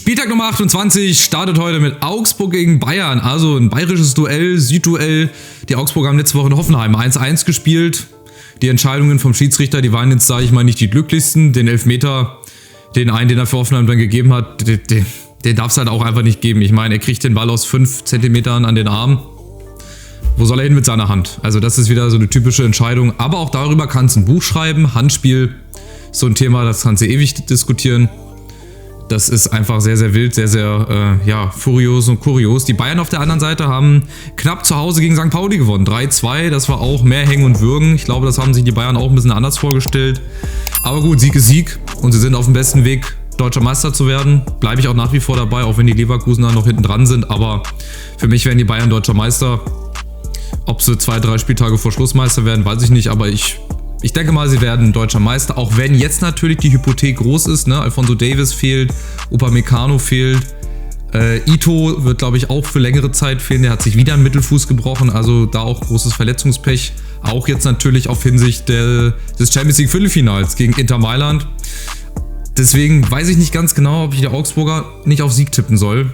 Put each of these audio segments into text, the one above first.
Spieltag Nummer 28 startet heute mit Augsburg gegen Bayern, also ein bayerisches Duell, Südduell. Die Augsburger haben letzte Woche in Hoffenheim 1-1 gespielt. Die Entscheidungen vom Schiedsrichter, die waren jetzt, sage ich mal, nicht die glücklichsten. Den Elfmeter, den er für Hoffenheim dann gegeben hat, den darf es halt auch einfach nicht geben. Ich meine, er kriegt den Ball aus 5 Zentimetern an den Arm. Wo soll er hin mit seiner Hand? Also das ist wieder so eine typische Entscheidung. Aber auch darüber kannst du ein Buch schreiben. Handspiel, so ein Thema, das kannst du ewig diskutieren. Das ist einfach sehr, sehr wild, sehr, sehr furios und kurios. Die Bayern auf der anderen Seite haben knapp zu Hause gegen St. Pauli gewonnen. 3-2, das war auch mehr Hängen und Würgen. Ich glaube, das haben sich die Bayern auch ein bisschen anders vorgestellt. Aber gut, Sieg ist Sieg und sie sind auf dem besten Weg, deutscher Meister zu werden. Bleibe ich auch nach wie vor dabei, auch wenn die Leverkusener noch hinten dran sind. Aber für mich werden die Bayern deutscher Meister. Ob sie 2-3 Spieltage vor Schluss Meister werden, weiß ich nicht. Aber ich denke mal, sie werden deutscher Meister, auch wenn jetzt natürlich die Hypothek groß ist. Ne? Alphonso Davies fehlt, Upamecano fehlt. Ito wird, glaube ich, auch für längere Zeit fehlen. Der hat sich wieder einen Mittelfuß gebrochen, also da auch großes Verletzungspech. Auch jetzt natürlich auf Hinsicht des Champions League Viertelfinals gegen Inter Mailand. Deswegen weiß ich nicht ganz genau, ob ich die Augsburger nicht auf Sieg tippen soll.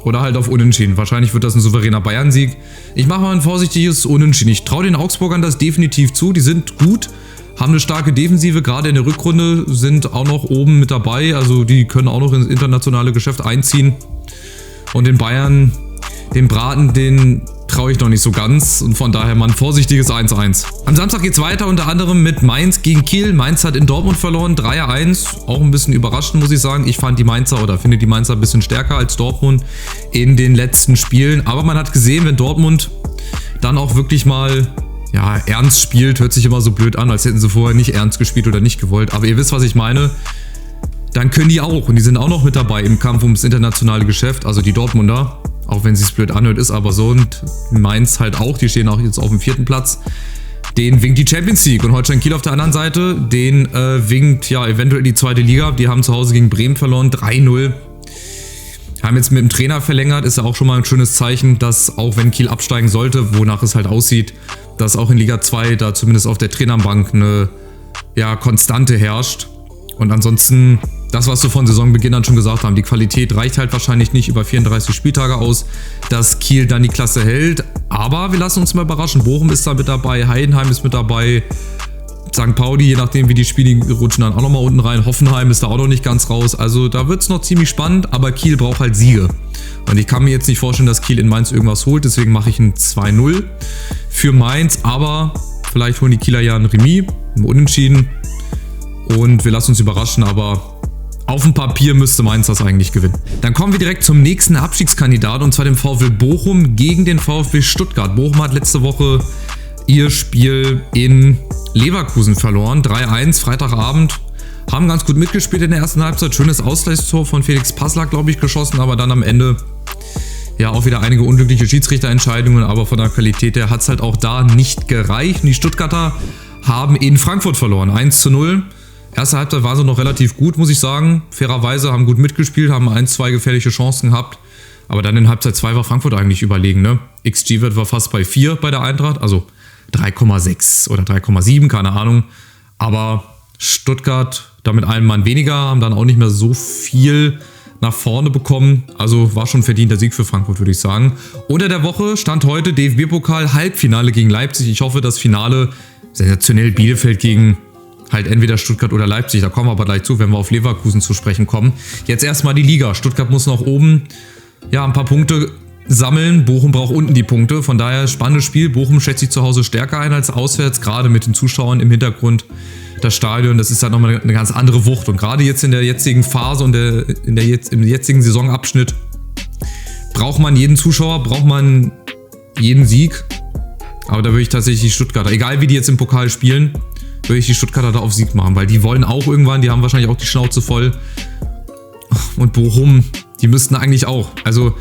Oder halt auf Unentschieden. Wahrscheinlich wird das ein souveräner Bayern-Sieg. Ich mache mal ein vorsichtiges Unentschieden. Ich traue den Augsburgern das definitiv zu. Die sind gut, haben eine starke Defensive. Gerade in der Rückrunde sind auch noch oben mit dabei. Also die können auch noch ins internationale Geschäft einziehen. Und den Bayern, den Braten, den traue ich noch nicht so ganz. Und von daher mal ein vorsichtiges 1-1. Am Samstag geht es weiter, unter anderem mit Mainz gegen Kiel. Mainz hat in Dortmund verloren, 3-1. Auch ein bisschen überraschend, muss ich sagen. Ich finde die Mainzer ein bisschen stärker als Dortmund in den letzten Spielen. Aber man hat gesehen, wenn Dortmund dann auch wirklich mal ernst spielt, hört sich immer so blöd an, als hätten sie vorher nicht ernst gespielt oder nicht gewollt. Aber ihr wisst, was ich meine. Dann können die auch. Und die sind auch noch mit dabei im Kampf ums internationale Geschäft. Also die Dortmunder. Auch wenn es sich blöd anhört, ist aber so. Und Mainz halt auch. Die stehen auch jetzt auf dem 4. Platz. Den winkt die Champions League. Und Holstein Kiel auf der anderen Seite, den winkt eventuell die 2. Liga. Die haben zu Hause gegen Bremen verloren. 3-0. Haben jetzt mit dem Trainer verlängert. Ist ja auch schon mal ein schönes Zeichen, dass auch wenn Kiel absteigen sollte, wonach es halt aussieht, dass auch in Liga 2 da zumindest auf der Trainerbank eine Konstante herrscht. Und ansonsten, das, was wir von Saisonbeginn an schon gesagt haben, die Qualität reicht halt wahrscheinlich nicht über 34 Spieltage aus, dass Kiel dann die Klasse hält. Aber wir lassen uns mal überraschen. Bochum ist da mit dabei, Heidenheim ist mit dabei, St. Pauli, je nachdem wie die Spiele rutschen dann auch nochmal unten rein. Hoffenheim ist da auch noch nicht ganz raus. Also da wird es noch ziemlich spannend, aber Kiel braucht halt Siege. Und ich kann mir jetzt nicht vorstellen, dass Kiel in Mainz irgendwas holt. Deswegen mache ich ein 2-0 für Mainz. Aber vielleicht holen die Kieler ja ein Remis, ein Unentschieden. Und wir lassen uns überraschen, aber auf dem Papier müsste Mainz das eigentlich gewinnen. Dann kommen wir direkt zum nächsten Abstiegskandidaten, und zwar dem VfL Bochum gegen den VfB Stuttgart. Bochum hat letzte Woche ihr Spiel in Leverkusen verloren, 3-1, Freitagabend. Haben ganz gut mitgespielt in der ersten Halbzeit. Schönes Ausgleichstor von Felix Passlack, glaube ich, geschossen, aber dann am Ende auch wieder einige unglückliche Schiedsrichterentscheidungen, aber von der Qualität her hat es halt auch da nicht gereicht. Und die Stuttgarter haben in Frankfurt verloren, 1-0. Erste Halbzeit war sie noch relativ gut, muss ich sagen. Fairerweise haben gut mitgespielt, haben 1-2 gefährliche Chancen gehabt. Aber dann in Halbzeit 2 war Frankfurt eigentlich überlegen. Ne? XG-Wert war fast bei 4 bei der Eintracht, also 3,6 oder 3,7, keine Ahnung. Aber Stuttgart da mit einem Mann weniger, haben dann auch nicht mehr so viel nach vorne bekommen. Also war schon verdienter Sieg für Frankfurt, würde ich sagen. Unter der Woche stand heute DFB-Pokal Halbfinale gegen Leipzig. Ich hoffe, das Finale sensationell Bielefeld gegen halt entweder Stuttgart oder Leipzig. Da kommen wir aber gleich zu, wenn wir auf Leverkusen zu sprechen kommen. Jetzt erstmal die Liga. Stuttgart muss noch oben ein paar Punkte sammeln. Bochum braucht unten die Punkte. Von daher spannendes Spiel. Bochum schätzt sich zu Hause stärker ein als auswärts, gerade mit den Zuschauern im Hintergrund. Das Stadion, das ist halt nochmal eine ganz andere Wucht. Und gerade jetzt in der jetzigen Phase und im jetzigen Saisonabschnitt braucht man jeden Zuschauer, braucht man jeden Sieg. Aber da würde ich tatsächlich die Stuttgarter, egal wie die jetzt im Pokal spielen, würde ich die Stuttgarter da auf Sieg machen, weil die wollen auch irgendwann, die haben wahrscheinlich auch die Schnauze voll. Und Bochum, die müssten eigentlich auch. Also,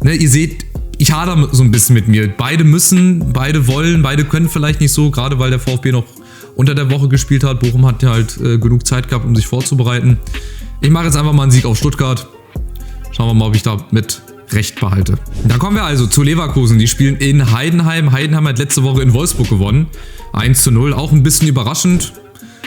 ihr seht, ich hadere so ein bisschen mit mir. Beide müssen, beide wollen, beide können vielleicht nicht so, gerade weil der VfB noch unter der Woche gespielt hat. Bochum hat ja halt genug Zeit gehabt, um sich vorzubereiten. Ich mache jetzt einfach mal einen Sieg auf Stuttgart. Schauen wir mal, ob ich da mit Recht behalte. Dann kommen wir also zu Leverkusen. Die spielen in Heidenheim. Heidenheim hat letzte Woche in Wolfsburg gewonnen. 1-0. Auch ein bisschen überraschend.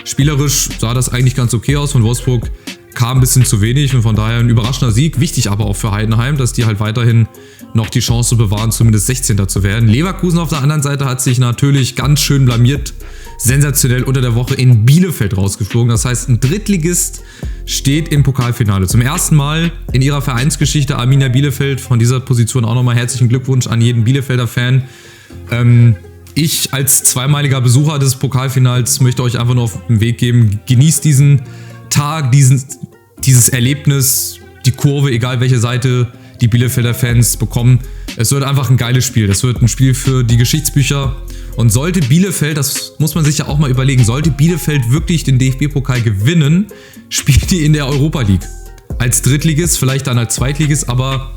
Spielerisch sah das eigentlich ganz okay aus. Von Wolfsburg kam ein bisschen zu wenig und von daher ein überraschender Sieg. Wichtig aber auch für Heidenheim, dass die halt weiterhin noch die Chance bewahren, zumindest 16. zu werden. Leverkusen auf der anderen Seite hat sich natürlich ganz schön blamiert. Sensationell unter der Woche in Bielefeld rausgeflogen. Das heißt, ein Drittligist steht im Pokalfinale. Zum ersten Mal in ihrer Vereinsgeschichte Arminia Bielefeld. Von dieser Position auch nochmal herzlichen Glückwunsch an jeden Bielefelder Fan. Ich als zweimaliger Besucher des Pokalfinals möchte euch einfach nur auf den Weg geben. Genießt diesen Tag, dieses Erlebnis, die Kurve, egal welche Seite die Bielefelder Fans bekommen. Es wird einfach ein geiles Spiel. Das wird ein Spiel für die Geschichtsbücher. Und sollte Bielefeld, das muss man sich ja auch mal überlegen, sollte Bielefeld wirklich den DFB-Pokal gewinnen, spielt die in der Europa League. Als Drittligist, vielleicht dann als Zweitligist, aber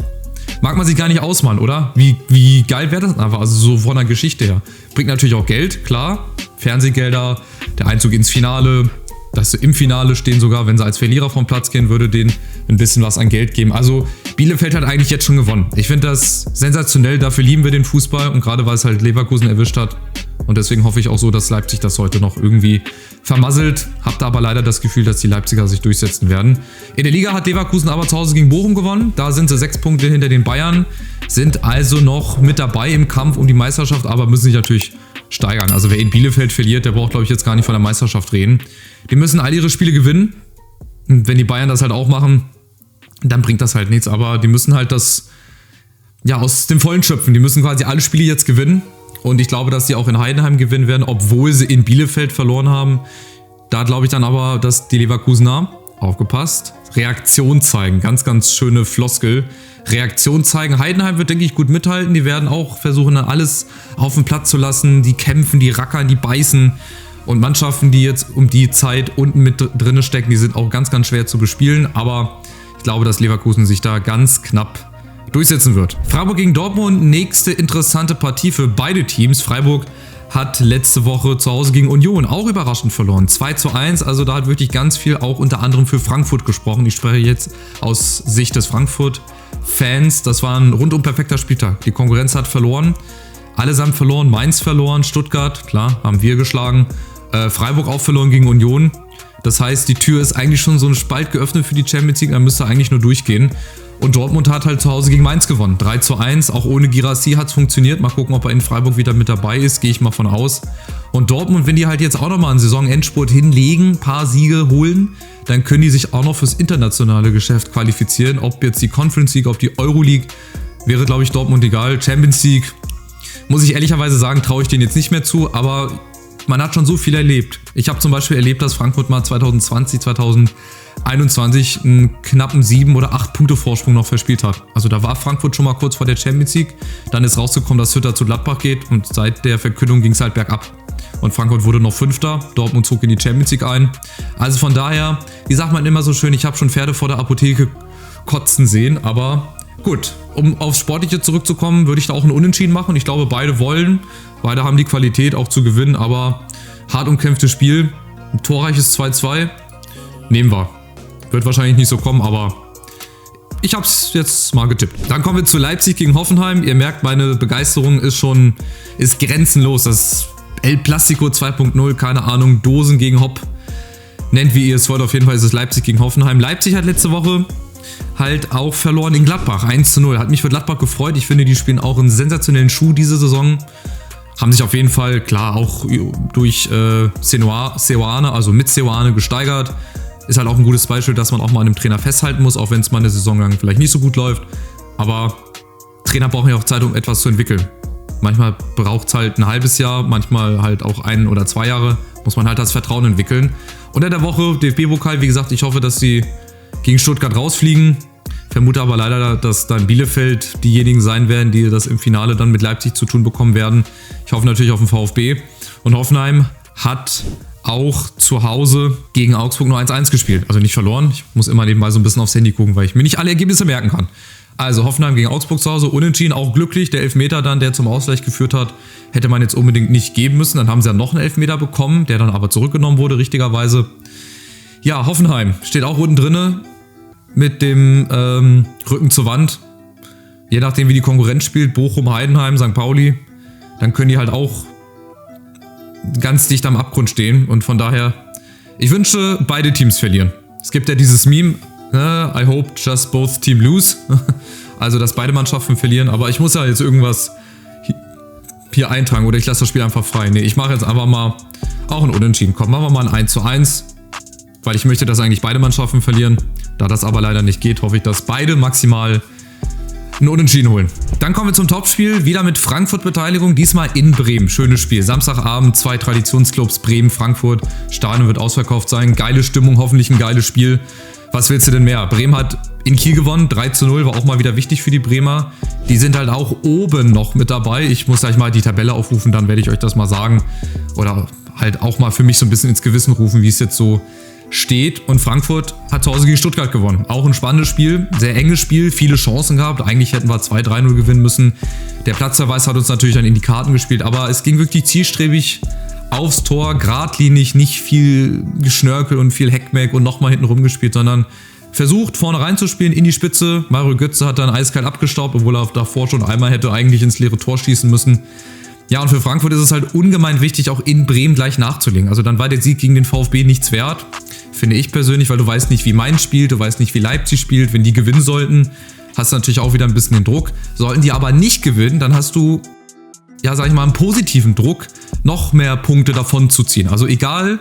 mag man sich gar nicht ausmalen, oder? Wie geil wäre das einfach, also so von der Geschichte her. Bringt natürlich auch Geld, klar. Fernsehgelder, der Einzug ins Finale, dass sie im Finale stehen sogar, wenn sie als Verlierer vom Platz gehen, würde denen ein bisschen was an Geld geben. Also Bielefeld hat eigentlich jetzt schon gewonnen. Ich finde das sensationell, dafür lieben wir den Fußball und gerade weil es halt Leverkusen erwischt hat. Und deswegen hoffe ich auch so, dass Leipzig das heute noch irgendwie vermasselt. Hab da aber leider das Gefühl, dass die Leipziger sich durchsetzen werden. In der Liga hat Leverkusen aber zu Hause gegen Bochum gewonnen. Da sind sie 6 Punkte hinter den Bayern, sind also noch mit dabei im Kampf um die Meisterschaft, aber müssen sich natürlich steigern. Also wer in Bielefeld verliert, der braucht, glaube ich, jetzt gar nicht von der Meisterschaft reden. Die müssen all ihre Spiele gewinnen. Und wenn die Bayern das halt auch machen, dann bringt das halt nichts. Aber die müssen halt das aus dem Vollen schöpfen. Die müssen quasi alle Spiele jetzt gewinnen. Und ich glaube, dass sie auch in Heidenheim gewinnen werden, obwohl sie in Bielefeld verloren haben. Da glaube ich dann aber, dass die Leverkusener, aufgepasst, Reaktion zeigen. Ganz, ganz schöne Floskel. Reaktion zeigen. Heidenheim wird, denke ich, gut mithalten. Die werden auch versuchen, dann alles auf den Platz zu lassen. Die kämpfen, die rackern, die beißen. Und Mannschaften, die jetzt um die Zeit unten mit drin stecken, die sind auch ganz, ganz schwer zu bespielen. Aber ich glaube, dass Leverkusen sich da ganz knapp durchsetzen wird. Freiburg gegen Dortmund, nächste interessante Partie für beide Teams. Freiburg hat letzte Woche zu Hause gegen Union auch überraschend verloren. 2:1, also da hat wirklich ganz viel auch unter anderem für Frankfurt gesprochen. Ich spreche jetzt aus Sicht des Frankfurt-Fans. Das war ein rundum perfekter Spieltag. Die Konkurrenz hat verloren. Allesamt verloren. Mainz verloren, Stuttgart, klar, haben wir geschlagen. Freiburg auch verloren gegen Union. Das heißt, die Tür ist eigentlich schon so ein Spalt geöffnet für die Champions League. Da müsste eigentlich nur durchgehen. Und Dortmund hat halt zu Hause gegen Mainz gewonnen. 3:1, auch ohne Guirassy hat es funktioniert. Mal gucken, ob er in Freiburg wieder mit dabei ist, gehe ich mal von aus. Und Dortmund, wenn die halt jetzt auch nochmal einen Saisonendspurt hinlegen, ein paar Siege holen, dann können die sich auch noch fürs internationale Geschäft qualifizieren. Ob jetzt die Conference League, ob die Euro League, wäre, glaube ich, Dortmund egal. Champions League, muss ich ehrlicherweise sagen, traue ich denen jetzt nicht mehr zu, aber man hat schon so viel erlebt. Ich habe zum Beispiel erlebt, dass Frankfurt mal 2020, 2021 einen knappen 7 oder 8 Punkte Vorsprung noch verspielt hat. Also da war Frankfurt schon mal kurz vor der Champions League. Dann ist rausgekommen, dass Hütter zu Gladbach geht und seit der Verkündung ging es halt bergab. Und Frankfurt wurde noch 5. Dortmund zog in die Champions League ein. Also von daher, wie sagt man immer so schön, ich habe schon Pferde vor der Apotheke kotzen sehen, aber gut, um aufs Sportliche zurückzukommen, würde ich da auch ein Unentschieden machen. Ich glaube, beide wollen, beide haben die Qualität auch zu gewinnen, aber hart umkämpftes Spiel, ein torreiches 2:2, nehmen wir. Wird wahrscheinlich nicht so kommen, aber ich habe es jetzt mal getippt. Dann kommen wir zu Leipzig gegen Hoffenheim. Ihr merkt, meine Begeisterung ist grenzenlos. Das El Plastico 2.0, keine Ahnung, Dosen gegen Hopp. Nennt wie ihr es wollt, auf jeden Fall ist es Leipzig gegen Hoffenheim. Leipzig hat letzte Woche halt auch verloren in Gladbach, 1:0. Hat mich für Gladbach gefreut. Ich finde, die spielen auch einen sensationellen Schuh diese Saison. Haben sich auf jeden Fall, klar, auch durch Seoane, also mit Seoane gesteigert. Ist halt auch ein gutes Beispiel, dass man auch mal an einem Trainer festhalten muss, auch wenn es mal eine Saison lang vielleicht nicht so gut läuft. Aber Trainer brauchen ja auch Zeit, um etwas zu entwickeln. Manchmal braucht es halt ein halbes Jahr, manchmal halt auch 1 oder 2 Jahre. Muss man halt das Vertrauen entwickeln. Unter der Woche DFB-Pokal, wie gesagt, ich hoffe, dass sie gegen Stuttgart rausfliegen. Vermute aber leider, dass dann Bielefeld diejenigen sein werden, die das im Finale dann mit Leipzig zu tun bekommen werden. Ich hoffe natürlich auf den VfB. Und Hoffenheim hat auch zu Hause gegen Augsburg nur 1:1 gespielt. Also nicht verloren. Ich muss immer nebenbei so ein bisschen aufs Handy gucken, weil ich mir nicht alle Ergebnisse merken kann. Also Hoffenheim gegen Augsburg zu Hause, unentschieden, auch glücklich. Der Elfmeter dann, der zum Ausgleich geführt hat, hätte man jetzt unbedingt nicht geben müssen. Dann haben sie ja noch einen Elfmeter bekommen, der dann aber zurückgenommen wurde, richtigerweise. Ja, Hoffenheim steht auch unten drinne mit dem Rücken zur Wand. Je nachdem, wie die Konkurrenz spielt, Bochum, Heidenheim, St. Pauli, dann können die halt auch ganz dicht am Abgrund stehen. Und von daher, ich wünsche, beide Teams verlieren. Es gibt ja dieses Meme, I hope just both team lose. Also, dass beide Mannschaften verlieren. Aber ich muss ja jetzt irgendwas hier eintragen oder ich lasse das Spiel einfach frei. Nee, ich mache jetzt einfach mal auch ein Unentschieden. Komm, machen wir mal ein 1:1. Weil ich möchte, dass eigentlich beide Mannschaften verlieren. Da das aber leider nicht geht, hoffe ich, dass beide maximal einen Unentschieden holen. Dann kommen wir zum Topspiel. Wieder mit Frankfurt-Beteiligung. Diesmal in Bremen. Schönes Spiel. Samstagabend, 2 Traditionsclubs. Bremen, Frankfurt. Stadion wird ausverkauft sein. Geile Stimmung, hoffentlich ein geiles Spiel. Was willst du denn mehr? Bremen hat in Kiel gewonnen. 3:0 war auch mal wieder wichtig für die Bremer. Die sind halt auch oben noch mit dabei. Ich muss gleich mal die Tabelle aufrufen, dann werde ich euch das mal sagen. Oder halt auch mal für mich so ein bisschen ins Gewissen rufen, wie es jetzt so steht. Und Frankfurt hat zu Hause gegen Stuttgart gewonnen. Auch ein spannendes Spiel, sehr enges Spiel, viele Chancen gehabt. Eigentlich hätten wir 2-3-0 gewinnen müssen. Der Platzverweis hat uns natürlich dann in die Karten gespielt, aber es ging wirklich zielstrebig aufs Tor, geradlinig, nicht viel Geschnörkel und viel Heckmeck und nochmal hinten rumgespielt, sondern versucht vorne reinzuspielen in die Spitze. Mario Götze hat dann eiskalt abgestaubt, obwohl er davor schon einmal hätte eigentlich ins leere Tor schießen müssen. Ja, und für Frankfurt ist es halt ungemein wichtig, auch in Bremen gleich nachzulegen. Also dann war der Sieg gegen den VfB nichts wert, finde ich persönlich, weil du weißt nicht, wie Mainz spielt, du weißt nicht, wie Leipzig spielt. Wenn die gewinnen sollten, hast du natürlich auch wieder ein bisschen den Druck. Sollten die aber nicht gewinnen, dann hast du, ja, sag ich mal, einen positiven Druck, noch mehr Punkte davon zu ziehen. Also egal,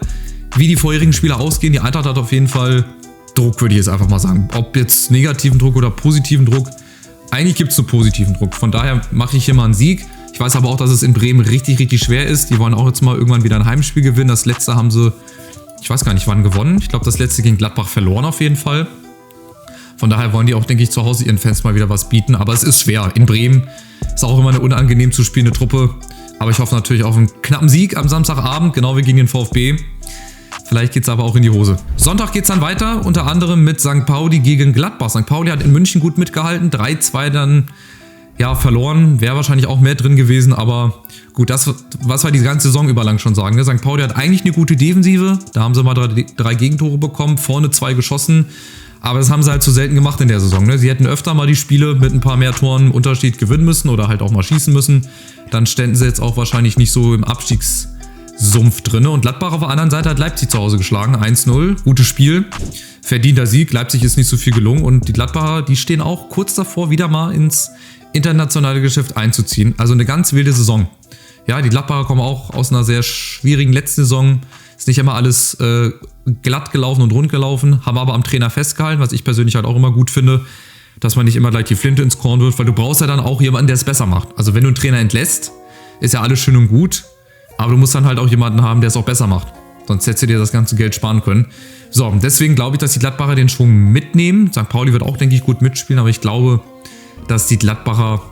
wie die vorherigen Spiele ausgehen, die Eintracht hat auf jeden Fall Druck, würde ich jetzt einfach mal sagen. Ob jetzt negativen Druck oder positiven Druck, eigentlich gibt es nur positiven Druck. Von daher mache ich hier mal einen Sieg. Ich weiß aber auch, dass es in Bremen richtig, richtig schwer ist. Die wollen auch jetzt mal irgendwann wieder ein Heimspiel gewinnen. Das letzte haben sie, ich weiß gar nicht wann, gewonnen. Ich glaube, das letzte gegen Gladbach verloren auf jeden Fall. Von daher wollen die auch, denke ich, zu Hause ihren Fans mal wieder was bieten. Aber es ist schwer. In Bremen ist auch immer eine unangenehm zu spielende Truppe. Aber ich hoffe natürlich auf einen knappen Sieg am Samstagabend, genau wie gegen den VfB. Vielleicht geht es aber auch in die Hose. Sonntag geht es dann weiter, unter anderem mit St. Pauli gegen Gladbach. St. Pauli hat in München gut mitgehalten, 3:2 dann ja verloren. Wäre wahrscheinlich auch mehr drin gewesen, aber gut, das, was wir die ganze Saison über lang schon sagen. Ne? St. Pauli hat eigentlich eine gute Defensive, da haben sie mal drei Gegentore bekommen, vorne 2 geschossen. Aber das haben sie halt zu selten gemacht in der Saison. Ne? Sie hätten öfter mal die Spiele mit ein paar mehr Toren Unterschied gewinnen müssen oder halt auch mal schießen müssen. Dann ständen sie jetzt auch wahrscheinlich nicht so im Abstiegssumpf drin. Und Gladbach auf der anderen Seite hat Leipzig zu Hause geschlagen. 1:0, gutes Spiel, verdienter Sieg. Leipzig ist nicht so viel gelungen. Und die Gladbacher, die stehen auch kurz davor, wieder mal ins internationale Geschäft einzuziehen. Also eine ganz wilde Saison. Ja, die Gladbacher kommen auch aus einer sehr schwierigen letzten Saison. Ist nicht immer alles glatt gelaufen und rund gelaufen, haben aber am Trainer festgehalten, was ich persönlich halt auch immer gut finde, dass man nicht immer gleich die Flinte ins Korn wirft, weil du brauchst ja dann auch jemanden, der es besser macht. Also wenn du einen Trainer entlässt, ist ja alles schön und gut, aber du musst dann halt auch jemanden haben, der es auch besser macht. Sonst hättest du dir das ganze Geld sparen können. So, deswegen glaube ich, dass die Gladbacher den Schwung mitnehmen. St. Pauli wird auch, denke ich, gut mitspielen, aber ich glaube, dass die Gladbacher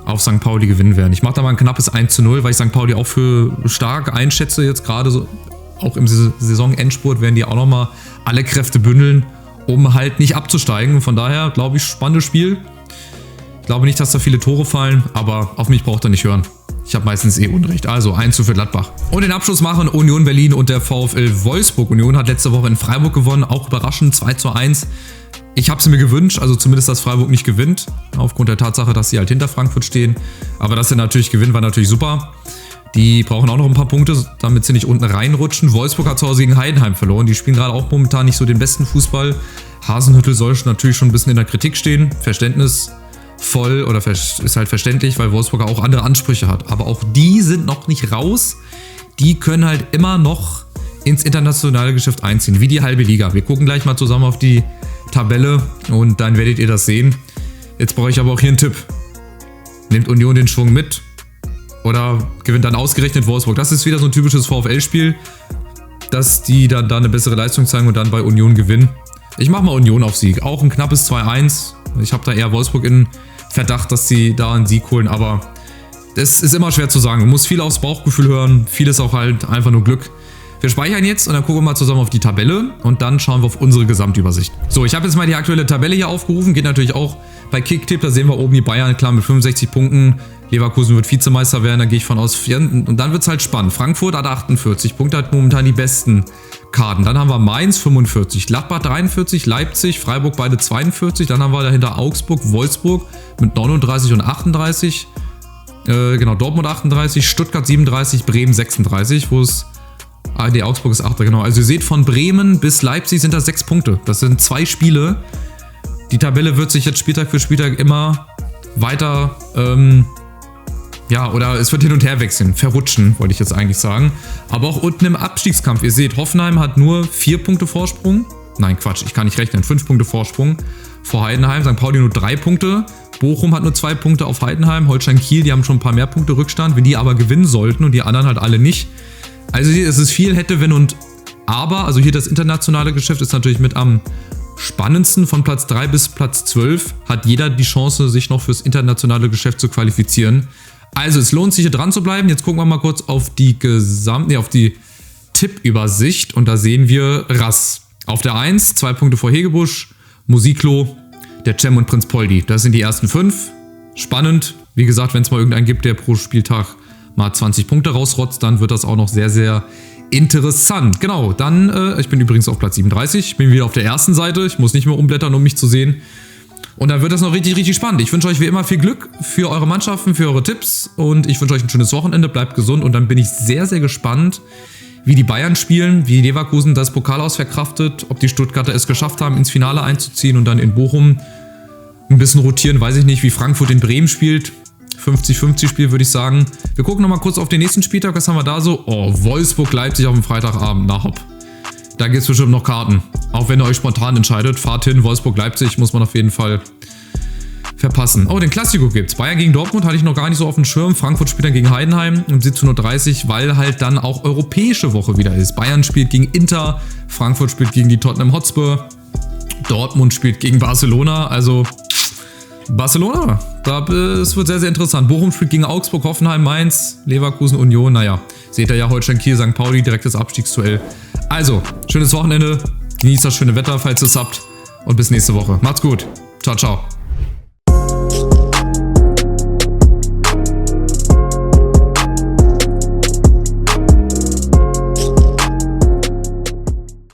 auf St. Pauli gewinnen werden. Ich mache da mal ein knappes 1:0, weil ich St. Pauli auch für stark einschätze. Jetzt gerade so, auch im Saisonendspurt werden die auch nochmal alle Kräfte bündeln, um halt nicht abzusteigen. Von daher glaube ich, spannendes Spiel. Ich glaube nicht, dass da viele Tore fallen, aber auf mich braucht er nicht hören. Ich habe meistens Unrecht. Also 1:0 für Gladbach. Und den Abschluss machen Union Berlin und der VfL Wolfsburg. Union hat letzte Woche in Freiburg gewonnen, auch überraschend 2:1. Ich habe es mir gewünscht, also zumindest, dass Freiburg nicht gewinnt, aufgrund der Tatsache, dass sie halt hinter Frankfurt stehen. Aber dass sie natürlich gewinnen, war natürlich super. Die brauchen auch noch ein paar Punkte, damit sie nicht unten reinrutschen. Wolfsburg hat zu Hause gegen Heidenheim verloren. Die spielen gerade auch momentan nicht so den besten Fußball. Hasenhüttl soll natürlich schon ein bisschen in der Kritik stehen. Verständnisvoll oder ist halt verständlich, weil Wolfsburg auch andere Ansprüche hat. Aber auch die sind noch nicht raus. Die können halt immer noch ins internationale Geschäft einziehen, wie die halbe Liga. Wir gucken gleich mal zusammen auf die Tabelle und dann werdet ihr das sehen. Jetzt brauche ich aber auch hier einen Tipp. Nimmt Union den Schwung mit oder gewinnt dann ausgerechnet Wolfsburg? Das ist wieder so ein typisches VfL-Spiel, dass die dann da eine bessere Leistung zeigen und dann bei Union gewinnen. Ich mache mal Union auf Sieg. Auch ein knappes 2:1. Ich habe da eher Wolfsburg in Verdacht, dass sie da einen Sieg holen, aber das ist immer schwer zu sagen. Man muss viel aufs Bauchgefühl hören, vieles auch halt einfach nur Glück. Wir speichern jetzt und dann gucken wir mal zusammen auf die Tabelle und dann schauen wir auf unsere Gesamtübersicht. So, ich habe jetzt mal die aktuelle Tabelle hier aufgerufen. Geht natürlich auch bei Kicktipp. Da sehen wir oben die Bayern, klar mit 65 Punkten. Leverkusen wird Vizemeister werden, da gehe ich von aus. Und dann wird es halt spannend. Frankfurt hat 48 Punkte, hat momentan die besten Karten. Dann haben wir Mainz 45, Gladbach 43, Leipzig, Freiburg beide 42. Dann haben wir dahinter Augsburg, Wolfsburg mit 39 und 38. Genau, Dortmund 38, Stuttgart 37, Bremen 36, wo es Ah, nee, Augsburg ist 8. Genau. Also ihr seht, von Bremen bis Leipzig sind das 6 Punkte. Das sind 2 Spiele. Die Tabelle wird sich jetzt Spieltag für Spieltag immer weiter, ja, oder es wird hin und her wechseln. Verrutschen, wollte ich jetzt eigentlich sagen. Aber auch unten im Abstiegskampf. Ihr seht, Hoffenheim hat nur 4 Punkte Vorsprung. Nein, Quatsch, ich kann nicht rechnen. 5 Punkte Vorsprung vor Heidenheim. St. Pauli nur 3 Punkte. Bochum hat nur 2 Punkte auf Heidenheim. Holstein Kiel, die haben schon ein paar mehr Punkte Rückstand. Wenn die aber gewinnen sollten und die anderen halt alle nicht. Also hier ist es viel hätte, wenn und aber. Also hier das internationale Geschäft ist natürlich mit am spannendsten. Von Platz 3 bis Platz 12 hat jeder die Chance, sich noch fürs internationale Geschäft zu qualifizieren. Also es lohnt sich hier dran zu bleiben. Jetzt gucken wir mal kurz auf die auf die Tippübersicht. Und da sehen wir Rass. Auf der 1, 2 Punkte vor Hegebusch, Musiklo, der Cem und Prinz Poldi. Das sind die ersten 5. Spannend. Wie gesagt, wenn es mal irgendeinen gibt, der pro Spieltag mal 20 Punkte rausrotzt, dann wird das auch noch sehr, sehr interessant. Genau, dann, ich bin übrigens auf Platz 37. Ich bin wieder auf der ersten Seite. Ich muss nicht mehr umblättern, um mich zu sehen. Und dann wird das noch richtig, richtig spannend. Ich wünsche euch wie immer viel Glück für eure Mannschaften, für eure Tipps. Und ich wünsche euch ein schönes Wochenende. Bleibt gesund. Und dann bin ich sehr, sehr gespannt, wie die Bayern spielen, wie Leverkusen das Pokalaus verkraftet, ob die Stuttgarter es geschafft haben, ins Finale einzuziehen und dann in Bochum ein bisschen rotieren. Weiß ich nicht, wie Frankfurt in Bremen spielt. 50-50 Spiel, würde ich sagen. Wir gucken nochmal kurz auf den nächsten Spieltag. Was haben wir da so? Oh, Wolfsburg-Leipzig auf dem Freitagabend. Na hopp. Da gibt es bestimmt noch Karten. Auch wenn ihr euch spontan entscheidet. Fahrt hin, Wolfsburg-Leipzig muss man auf jeden Fall verpassen. Oh, den Klassiko gibt's. Bayern gegen Dortmund hatte ich noch gar nicht so auf dem Schirm. Frankfurt spielt dann gegen Heidenheim um 17:30 Uhr, weil halt dann auch europäische Woche wieder ist. Bayern spielt gegen Inter, Frankfurt spielt gegen die Tottenham Hotspur, Dortmund spielt gegen Barcelona. Also Barcelona, es wird sehr, sehr interessant. Bochum spielt gegen Augsburg, Hoffenheim, Mainz, Leverkusen, Union. Naja, seht ihr ja, Holstein Kiel, St. Pauli, direktes Abstiegsduell. Also, schönes Wochenende, genießt das schöne Wetter, falls ihr es habt. Und bis nächste Woche. Macht's gut. Ciao, ciao.